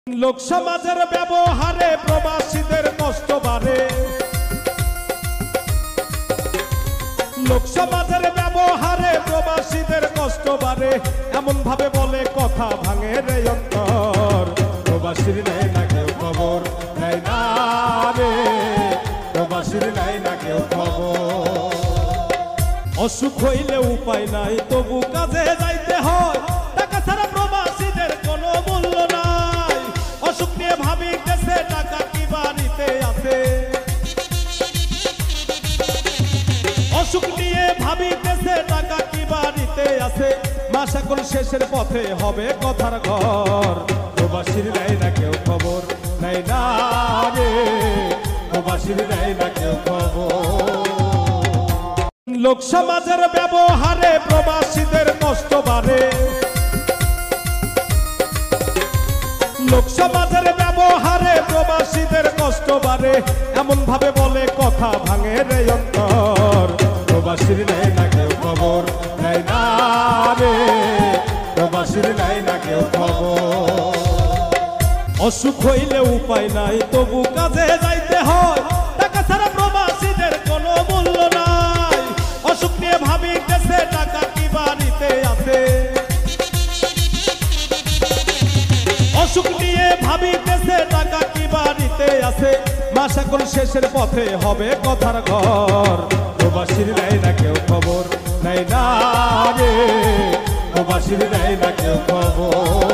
লোক সমাজের ব্যবহারে প্রবাসীদের কষ্ট বাড়ে। লোক সমাজের ব্যবহারে প্রবাসীদের কষ্ট বাড়ে, এমন ভাবে বলে কথা ভাঙে রে অন্তর। প্রবাসীর নেয় না কেউ খবর, নেয় না রে প্রবাসীর নেয় না কেউ খবর। অসুখ হইলে উপায় নাই, তবু কাজে যাইতে হয়, টাকা ছাড়া প্রবাসীদের কোনো মূল্য নাই। অসুখ নিয়ে ভাবিতেছে টাকা কি বাড়িতে আছে, অসুখ নিয়ে ভাবিতেছে টাকা কি বাড়িতে আছে। মাস এখন শেষের পথে হবে কথার ঘর। প্রবাসীর নেয় না কেউ খবর, নেয় না রে প্রবাসীর নেয় না কেউ খবর। লোক সমাজের ব্যবহারে প্রবাসীদের কষ্ট বাড়ে। লোক সমাজের ব্যবহারে প্রবাসীদের কষ্ট বাড়ে, এমন ভাবে বলে কথা ভাঙে রে অন্তর। প্রবাসীর নেয় না কেউ খবর, নেয় না রে প্রবাসীর নেয় না কেউ খবর। অসুখ হইলে উপায় নাই, তবু কাজে যাইতে হয়, টাকা ছাড়া প্রবাসীদের কোনো মূল্য নাই। অসুখ নিয়ে ভাবিতেছে টাকা কি বাড়িতে আছে, অসুখ নিয়ে ভাবিতেছে টাকা কি বাড়িতে আছে। মাস এখন শেষের পথে হবে কথার ঘর। প্রবাসীর নেয় না কেউ খবর, নেয় না রে প্রবাসীর নেয় না কেউ খবর।